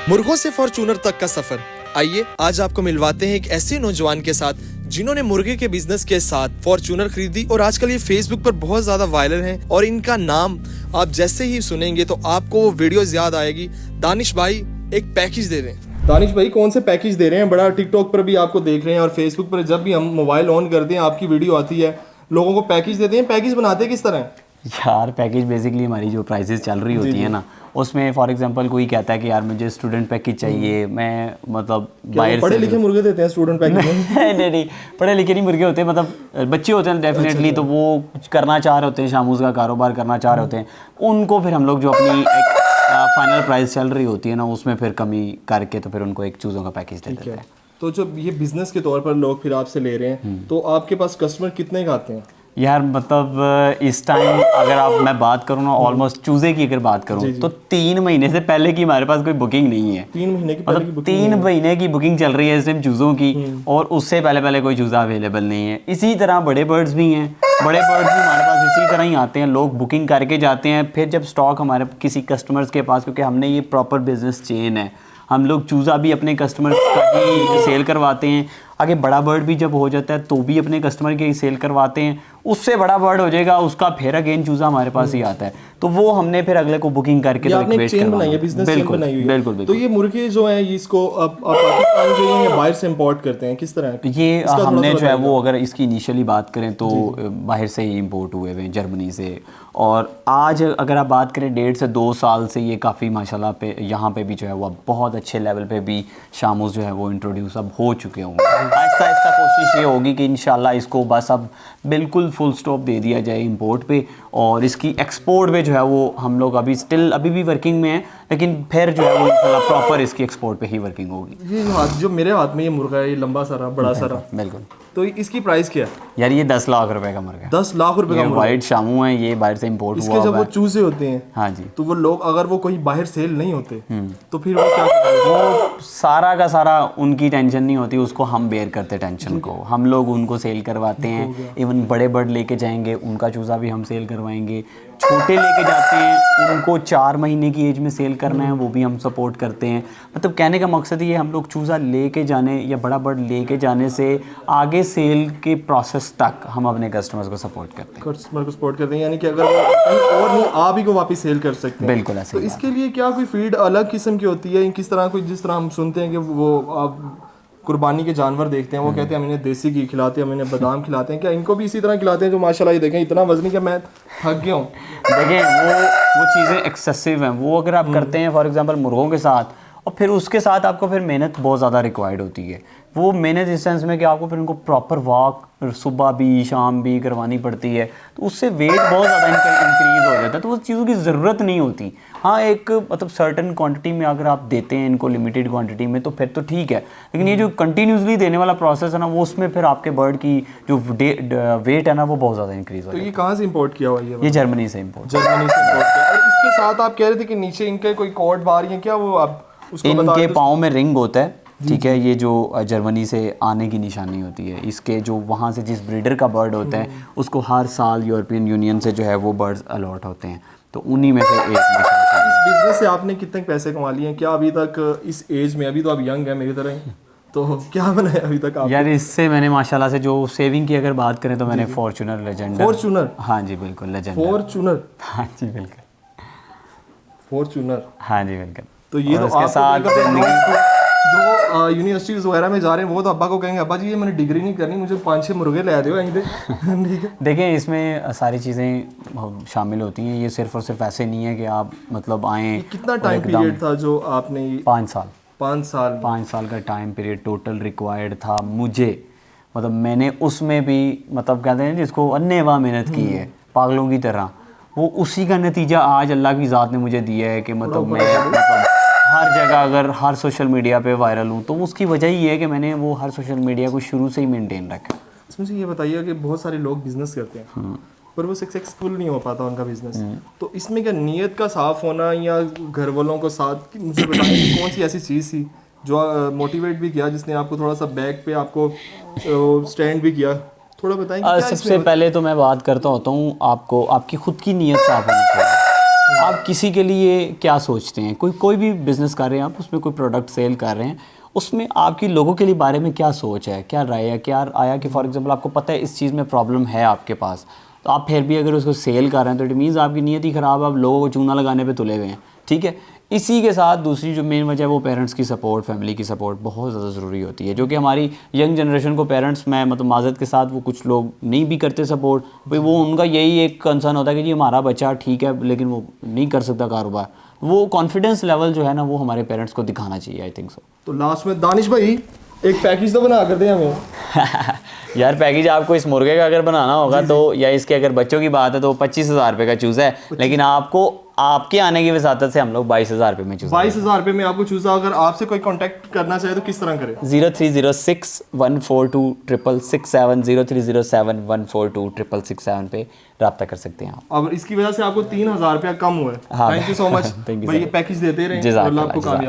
मुर्गों से फॉर्च्यूनर तक का सफर। आइए आज आपको मिलवाते हैं एक ऐसे नौजवान के साथ जिन्होंने मुर्गे के बिजनेस के साथ फॉर्च्यूनर खरीदी और आजकल ये फेसबुक पर बहुत ज्यादा वायरल हैं और इनका नाम आप जैसे ही सुनेंगे तो आपको वो वीडियोस याद आएगी। दानिश भाई एक पैकेज दे रहे हैं। दानिश भाई कौन से पैकेज दे रहे हैं? बड़ा टिकटॉक पर भी आपको देख रहे हैं और फेसबुक पर जब भी हम मोबाइल ऑन करते हैं आपकी वीडियो आती है, लोगों को पैकेज देते हैं। पैकेज बनाते किस तरह हैं यार? पैकेज बेसिकली हमारी जो प्राइसेस चल रही होती है ना, उसमें फॉर एग्जांपल कोई कहता है कि यार मुझे स्टूडेंट पैकेज चाहिए, मैं मतलब बाहर पढ़े लिखे मुर्गे देते हैं स्टूडेंट पैकेज में? नहीं, पढ़े लिखे नहीं मुर्गे होते, मतलब बच्चे होते हैं डेफिनेटली। तो वो कुछ करना चाह रहे होते हैं, शामूज का कारोबार करना चाह रहे होते हैं, उनको फिर हम लोग जो अपनी एक फाइनल प्राइस चल रही होती है ना, उसमें फिर कमी करके तो फिर उनको एक चूज़ों का पैकेज दे देते हैं। तो जब ये बिजनेस के तौर पर लोग फिर आपसे ले रहे हैं तो आपके पास कस्टमर कितने का आते हैं? यार मतलब इस टाइम अगर आप मैं बात करूँ ना, ऑलमोस्ट चूजे की अगर बात करूँ तो 3 महीने से पहले की हमारे पास कोई बुकिंग नहीं है। 3 महीने की मतलब 3 महीने की बुकिंग चल रही है इस टाइम चूज़ों की, और उससे पहले कोई चूज़ा अवेलेबल नहीं है। इसी तरह बड़े बर्ड्स भी हैं, बड़े बर्ड्स भी हमारे पास इसी तरह ही आते हैं, लोग बुकिंग करके जाते हैं। फिर जब स्टॉक हमारे किसी कस्टमर्स के पास, क्योंकि हमने ये प्रॉपर बिजनेस चेन है, हम लोग चूज़ा भी अपने कस्टमर का ही सेल करवाते हैं, आगे बड़ा बर्ड भी जब हो जाता है तो भी अपने कस्टमर के ही सेल करवाते हैं, उससे बड़ा बर्ड हो जाएगा उसका फिर अगेन चूज़ा हमारे पास ही आता है, तो वो हमने फिर अगले को बुकिंग करके तो रिक्वेस्ट करवाई है। बिल्कुल बिल्कुल। तो ये मुर्गे जो हैं इसको आप पाकिस्तान के या बाहर से इंपोर्ट करते हैं, किस तरह? ये हमने जो है वो अगर इसकी इनिशियली बात करें तो बाहर से ही इंपोर्ट हुए हुए जर्मनी से, और आज अगर आप बात करें 1.5 से 2 साल से ये काफ़ी माशाल्लाह पे यहाँ पे भी जो है वो अब बहुत अच्छे लेवल पे भी शामूस जो है वो इंट्रोड्यूस अब हो चुके होंगे। आहिस्ता आहिस्ता कोशिश ये होगी कि इंशाल्लाह इसको बस अब बिल्कुल फुल स्टॉप दे दिया जाए इंपोर्ट पे, और इसकी एक्सपोर्ट पे जो है वो हम लोग अभी भी वर्किंग में हैं, लेकिन फिर जो है वो इंशाल्लाह प्रॉपर इसकी एक्सपोर्ट पे ही वर्किंग होगी। ये हाथ जो मेरे हाथ में ये मुर्गा है, ये लंबा सारा बड़ा सारा, बिल्कुल। तो इसकी प्राइस क्या है? यार ये 10 लाख रुपए का मुर्गा है। 10 लाख रुपए का मुर्गा? वाइट शामू है, ये बाहर से इंपोर्ट हुआ इसके जब वो चूजे होते हैं, हाँ जी, तो वो लोग अगर वो कोई बाहर सेल नहीं होते तो फिर वो क्या करते? वो सारा का सारा उनकी टेंशन नहीं होती, उसको हम बेयर करते टेंशन को, हम लोग उनको सेल करवाते हैं। इवन बड़े बर्ड लेके जाएंगे उनका चूज़ा भी हम सेल करवाएंगे, छोटे लेके जाते हैं उनको 4 महीने की एज में सेल करना है वो भी हम सपोर्ट करते हैं। मतलब कहने का मकसद ये, हम लोग चूज़ा लेके जाने या बड़ा बर्ड लेके जाने से आगे सेल के प्रोसेस तक हम अपने कस्टमर्स को सपोर्ट करते हैं। कस्टमर को सपोर्ट करते हैं, यानी कि अगर वो कहीं और नहीं आप ही को वापस सेल कर सकते हैं। बिल्कुल ऐसे। तो इसके लिए क्या कोई फीड अलग किस्म की होती है? किस तरह कोई, जिस तरह हम सुनते हैं कि वो आप कुर्बानी के जानवर देखते हैं, वो कहते हैं हम इन्हें देसी घी खिलाते हैं, हम इन्हें बादाम खिलाते हैं, क्या इनको भी इसी तरह खिलाते हैं? जो माशाल्लाह ये देखें इतना वजनी कि मैं थक गया हूँ। देखें वो चीज़ें एक्सेसिव हैं, वो अगर आप करते हैं फॉर एग्जांपल मुर्गों के साथ, और फिर उसके साथ आपको फिर मेहनत बहुत ज़्यादा रिक्वायर्ड होती है। वो मेहनत इस सेंस में कि आपको फिर उनको प्रॉपर वॉक सुबह भी शाम भी करवानी पड़ती है, तो उससे वेट बहुत ज़्यादा इंक्रीज़ हो जाता है, तो उस चीज़ों की ज़रूरत नहीं होती। हाँ एक मतलब सर्टन क्वांटिटी में अगर आप देते हैं इनको, लिमिटेड क्वांटिटी में, तो फिर तो ठीक है, लेकिन ये जो कंटिन्यूसली देने वाला प्रोसेस है ना, वो उसमें फिर आपके बर्ड की जो वेट है ना वो बहुत ज़्यादा इंक्रीज़ हो जाता है। तो ये कहाँ से इम्पोर्ट किया हुआ है? ये जर्मनी से इम्पोर्ट किया। और इसके साथ आप कह रहे थे कि नीचे इनके कोई कॉर्ड बार या क्या, वो आप उसको इनके पाँव में रिंग होता है, ठीक है, ये जो जर्मनी से आने की निशानी होती है। इसके जो वहाँ से जिस ब्रीडर का बर्ड होता है उसको हर साल यूरोपियन यूनियन से जो है वो बर्ड्स अलॉट होते हैं, तो उन्हीं में से एक। इस बिजनेस से आपने कितने पैसे कमा लिए हैं? क्या अभी तक इस एज में, अभी तो आप यंग है मेरी तरह ही, तो क्या बनाया अभी तक आप? यार इससे मैंने माशाल्लाह से जो सेविंग की अगर बात करें तो मैंने फॉर्च्यूनर लेजेंडर। फॉर्च्यूनर? हाँ जी बिल्कुल लेजेंडर। फॉर्च्यूनर? हाँ जी बिल्कुल फॉर्च्यूनर। हाँ जी बिल्कुल। तो ये तो उसके साथ जो यूनिवर्सिटीज़ वगैरह में जा रहे हैं वो तो अब्बा को कहेंगे अब्बा जी ये मैंने डिग्री नहीं करनी, मुझे 5-6 मुर्गे ले दो यहीं पे। ठीक है। देखें इसमें सारी चीज़ें शामिल होती हैं, ये सिर्फ और सिर्फ ऐसे नहीं है कि आप मतलब आएँ। कितना टाइम पीरियड था जो आपने? 5 साल। 5 साल का टाइम पीरियड टोटल रिक्वायर्ड था मुझे, मतलब मैंने उसमें भी मतलब कहते हैं जिसको अन्नेवाह मेहनत की है पागलों की तरह, वो उसी का नतीजा आज अल्लाह की ज़ात ने मुझे दिया है कि मतलब मैं हर जगह अगर हर सोशल मीडिया पे वायरल हूँ, तो उसकी वजह ये है कि मैंने वो हर सोशल मीडिया को शुरू से ही मेंटेन रखा। इसमें से ये बताइए कि बहुत सारे लोग बिजनेस करते हैं पर वो सक्सेसफुल नहीं हो पाता उनका बिजनेस, तो इसमें क्या नीयत का साफ होना या घर वालों को साथ, मुझे बताइए कि कौन सी ऐसी चीज़ थी जो मोटिवेट भी किया, जिसने आपको थोड़ा सा बैक पे आपको स्टैंड भी किया? थोड़ा बताएंगे। सबसे पहले तो मैं बात करता होता हूँ आपको, आपकी खुद की नीयत साफ होनी चाहिए। आप किसी के लिए क्या सोचते हैं? कोई भी बिज़नेस कर रहे हैं आप, उसमें कोई प्रोडक्ट सेल कर रहे हैं, उसमें आपकी लोगों के लिए बारे में क्या सोच है, क्या राय है, क्या आया कि फॉर एग्जांपल आपको पता है इस चीज़ में प्रॉब्लम है आपके पास, तो आप फिर भी अगर उसको सेल कर रहे हैं तो इट मीन्स आपकी नीयत ही ख़राब है, आप लोगों को चूना लगाने पे तुले हुए हैं, ठीक है। इसी के साथ दूसरी जो मेन वजह है वो पेरेंट्स की सपोर्ट, फैमिली की सपोर्ट बहुत ज़्यादा ज़रूरी होती है, जो कि हमारी यंग जनरेशन को पेरेंट्स, मैं मतलब माज़रत के साथ वो कुछ लोग नहीं भी करते सपोर्ट, भाई वो उनका यही एक कंसर्न होता है कि जी हमारा बच्चा ठीक है लेकिन वो नहीं कर सकता कारोबार। वो कॉन्फिडेंस लेवल जो है ना वो हमारे पेरेंट्स को दिखाना चाहिए, आई थिंक सो। तो लास्ट में दानिश भाई एक पैकेज तो बना कर दे हमें। यार पैकेज आपको इस मुर्गे का अगर बनाना होगा तो, या इसके अगर बच्चों की बात है तो 25,000 रुपये का चूज़ा है, लेकिन आपको आपके आने की वसातत से हम लोग 22,000 रुपये में चूज़ा 22,000 रुपये में आपको चूज़ा, अगर आपसे कोई कांटेक्ट करना चाहे तो किस तरह करे? 0306142667 0307142667 पे रब्ता कर सकते हैं आप। अब इसकी वजह से आपको 3,000 रुपया कम हुआ है। हाँ, thank you so much thank you भाई, sir। ये पैकेज देते रहे जज़ाकल्लाह, और आपको कामयाब